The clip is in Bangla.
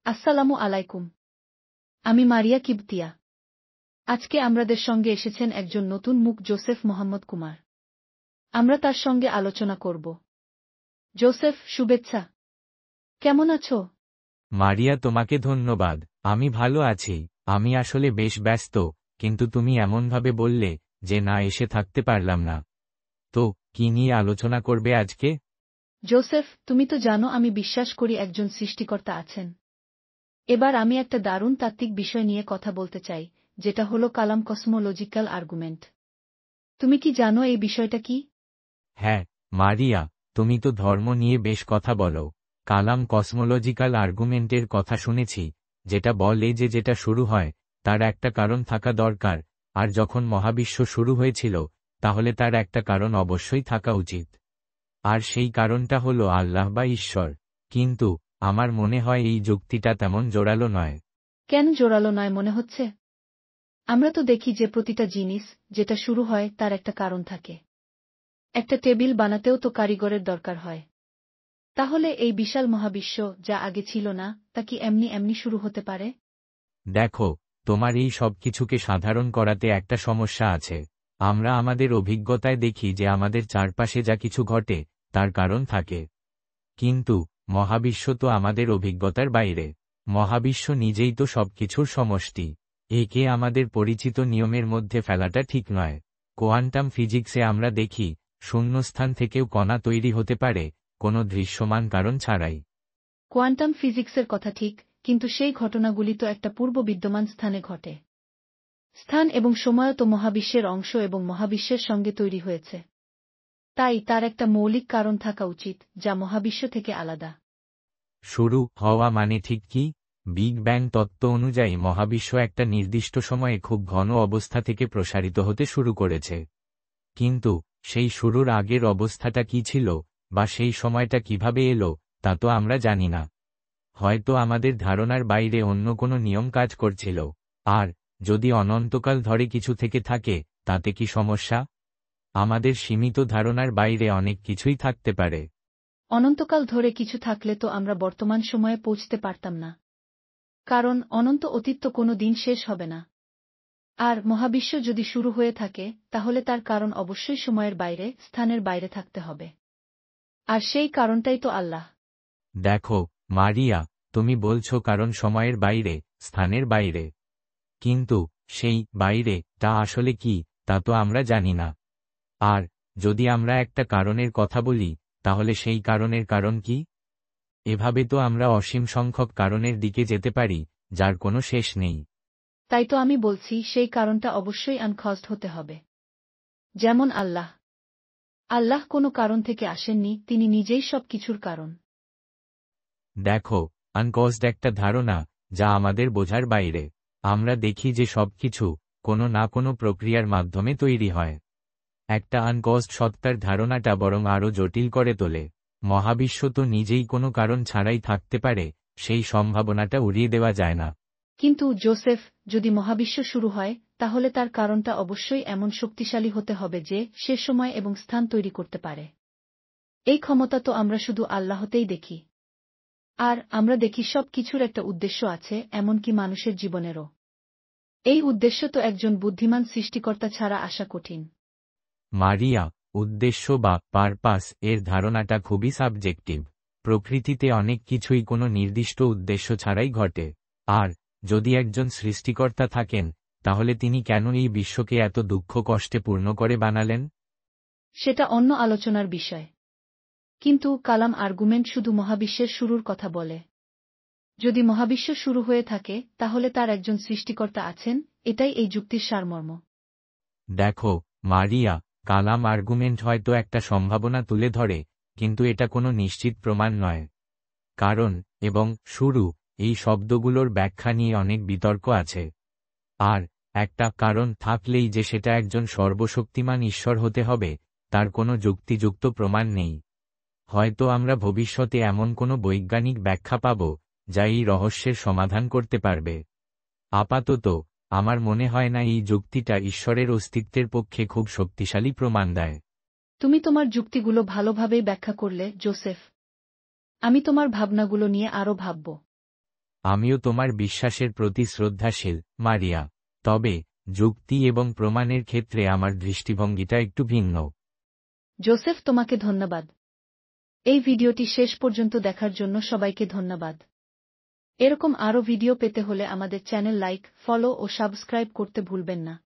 আসসালামু আলাইকুম। আমি মারিয়া কিবতিয়া। আজকে আমাদের সঙ্গে এসেছেন একজন নতুন মুখ, জোসেফ মোহাম্মদ কুমার। আমরা তার সঙ্গে আলোচনা করব। জোসেফ, শুভেচ্ছা। কেমন আছো? মারিয়া, তোমাকে ধন্যবাদ। আমি ভালো আছি। আমি আসলে বেশ ব্যস্ত, কিন্তু তুমি এমনভাবে বললে যে না এসে থাকতে পারলাম না। তো কি নিয়ে আলোচনা করবে আজকে? জোসেফ, তুমি তো জানো আমি বিশ্বাস করি একজন সৃষ্টিকর্তা আছেন। এবার আমি একটা দারুণ তাত্ত্বিক বিষয় নিয়ে কথা বলতে চাই, যেটা হলো কালাম, কসমোলজিক্যাল আর্গুমেন্ট। তুমি কি জানো এই বিষয়টা কি? হ্যাঁ মারিয়া, তুমি তো ধর্ম নিয়ে বেশ কথা বলো। কালাম কসমোলজিক্যাল আর্গুমেন্টের কথা শুনেছি, যেটা বলে যে যেটা শুরু হয় তার একটা কারণ থাকা দরকার, আর যখন মহাবিশ্ব শুরু হয়েছিল তাহলে তার একটা কারণ অবশ্যই থাকা উচিত। আর সেই কারণটা হলো আল্লাহ বা ঈশ্বর। কিন্তু আমার মনে হয় এই যুক্তিটা তেমন জোরালো নয়। কেন জোরালো নয় মনে হচ্ছে? আমরা তো দেখি যে প্রতিটা জিনিস যেটা শুরু হয় তার একটা কারণ থাকে। একটা টেবিল বানাতেও তো কারিগরের দরকার হয়। তাহলে এই বিশাল মহাবিশ্ব, যা আগে ছিল না, তা কি এমনি এমনি শুরু হতে পারে? দেখো, তোমার এই সব কিছুকে সাধারণ করাতে একটা সমস্যা আছে। আমরা আমাদের অভিজ্ঞতায় দেখি যে আমাদের চারপাশে যা কিছু ঘটে তার কারণ থাকে। কিন্তু মহাবিশ্ব তো আমাদের অভিজ্ঞতার বাইরে। মহাবিশ্ব নিজেই তো সবকিছুর সমষ্টি। একে আমাদের পরিচিত নিয়মের মধ্যে ফেলাটা ঠিক নয়। কোয়ান্টাম ফিজিক্সে আমরা দেখি শূন্যস্থান থেকেও কণা তৈরি হতে পারে, কোনো দৃশ্যমান কারণ ছাড়াই। কোয়ান্টাম ফিজিক্সের কথা ঠিক, কিন্তু সেই ঘটনাগুলি তো একটা পূর্ব বিদ্যমান স্থানে ঘটে। স্থান এবং সময়ও তো মহাবিশ্বের অংশ এবং মহাবিশ্বের সঙ্গে তৈরি হয়েছে। তাই তার একটা মৌলিক কারণ থাকা উচিত, যা মহাবিশ্ব থেকে আলাদা। শুরু হওয়া মানে ঠিক কি? বিগ ব্যাং তত্ত্ব অনুযায়ী মহাবিশ্ব একটা নির্দিষ্ট সময়ে খুব ঘন অবস্থা থেকে প্রসারিত হতে শুরু করেছে। কিন্তু সেই শুরুর আগের অবস্থাটা কি ছিল, বা সেই সময়টা কিভাবে এলো, তা তো আমরা জানি না। হয়তো আমাদের ধারণার বাইরে অন্য কোনো নিয়ম কাজ করছিল। আর যদি অনন্তকাল ধরে কিছু থেকে থাকে, তাতে কি সমস্যা? আমাদের সীমিত ধারণার বাইরে অনেক কিছুই থাকতে পারে। অনন্তকাল ধরে কিছু থাকলে তো আমরা বর্তমান সময়ে পৌঁছতে পারতাম না। কারণ অনন্ত অতীত তো কোনো দিন শেষ হবে না। আর মহাবিশ্ব যদি শুরু হয়ে থাকে, তাহলে তার কারণ অবশ্যই সময়ের বাইরে, স্থানের বাইরে থাকতে হবে। আর সেই কারণটাই তো আল্লাহ। দেখো মারিয়া, তুমি বলছো কারণ সময়ের বাইরে, স্থানের বাইরে। কিন্তু সেই বাইরে তা আসলে কি, তা তো আমরা জানি না। আর যদি আমরা একটা কারণের কথা বলি, তাহলে সেই কারণের কারণ কি? এভাবে তো আমরা অসীম সংখ্যক কারণের দিকে যেতে পারি, যার কোনো শেষ নেই। তাই তো আমি বলছি সেই কারণটা অবশ্যই আনকজড হতে হবে। যেমন আল্লাহ। আল্লাহ কোনো কারণ থেকে আসেননি, তিনি নিজেই সব কিছুর কারণ। দেখো, আনকজড একটা ধারণা যা আমাদের বোঝার বাইরে। আমরা দেখি যে সবকিছু কোনো না কোনো প্রক্রিয়ার মাধ্যমে তৈরি হয়। একটা আনকজড সত্তার ধারণাটা বরং আরও জটিল করে তোলে। মহাবিশ্ব তো নিজেই কোনো কারণ ছাড়াই থাকতে পারে, সেই সম্ভাবনাটা উড়িয়ে দেওয়া যায় না। কিন্তু জোসেফ, যদি মহাবিশ্ব শুরু হয়, তাহলে তার কারণটা অবশ্যই এমন শক্তিশালী হতে হবে যে সে সময় এবং স্থান তৈরি করতে পারে। এই ক্ষমতা তো আমরা শুধু আল্লাহতেই দেখি। আর আমরা দেখি সব কিছুর একটা উদ্দেশ্য আছে, এমনকি মানুষের জীবনেরও। এই উদ্দেশ্য তো একজন বুদ্ধিমান সৃষ্টিকর্তা ছাড়া আসা কঠিন। মারিয়া, উদ্দেশ্য বা পারপাস এর ধারণাটা খুবই সাবজেক্টিভ। প্রকৃতিতে অনেক কিছুই কোনো নির্দিষ্ট উদ্দেশ্য ছাড়াই ঘটে। আর যদি একজন সৃষ্টিকর্তা থাকেন, তাহলে তিনি কেন এই বিশ্বকে এত দুঃখ কষ্টে পূর্ণ করে বানালেন? সেটা অন্য আলোচনার বিষয়। কিন্তু কালাম আর্গুমেন্ট শুধু মহাবিশ্বের শুরুর কথা বলে। যদি মহাবিশ্ব শুরু হয়ে থাকে, তাহলে তার একজন সৃষ্টিকর্তা আছেন, এটাই এই যুক্তির সারমর্ম। দেখো মারিয়া, কালাম আর্গুমেন্ট হয়তো একটা সম্ভাবনা তুলে ধরে, কিন্তু এটা কোনো নিশ্চিত প্রমাণ নয়। কারণ এবং শুরু এই শব্দগুলোর ব্যাখ্যা নিয়ে অনেক বিতর্ক আছে। আর একটা কারণ থাকলেই যে সেটা একজন সর্বশক্তিমান ঈশ্বর হতে হবে, তার কোনো যুক্তিযুক্ত প্রমাণ নেই। হয়তো আমরা ভবিষ্যতে এমন কোনো বৈজ্ঞানিক ব্যাখ্যা পাব, যা এই রহস্যের সমাধান করতে পারবে। আপাতত আমার মনে হয় না এই যুক্তিটা ঈশ্বরের অস্তিত্বের পক্ষে খুব শক্তিশালী প্রমাণ দেয়। তুমি তোমার যুক্তিগুলো ভালোভাবেই ব্যাখ্যা করলে, জোসেফ। আমি তোমার ভাবনাগুলো নিয়ে আরও ভাবব। আমিও তোমার বিশ্বাসের প্রতি শ্রদ্ধাশীল, মারিয়া। তবে যুক্তি এবং প্রমাণের ক্ষেত্রে আমার দৃষ্টিভঙ্গিটা একটু ভিন্ন। জোসেফ, তোমাকে ধন্যবাদ। এই ভিডিওটি শেষ পর্যন্ত দেখার জন্য সবাইকে ধন্যবাদ। এরকম আরও ভিডিও পেতে হলে আমাদের চ্যানেল লাইক, ফলো ও সাবস্ক্রাইব করতে ভুলবেন না।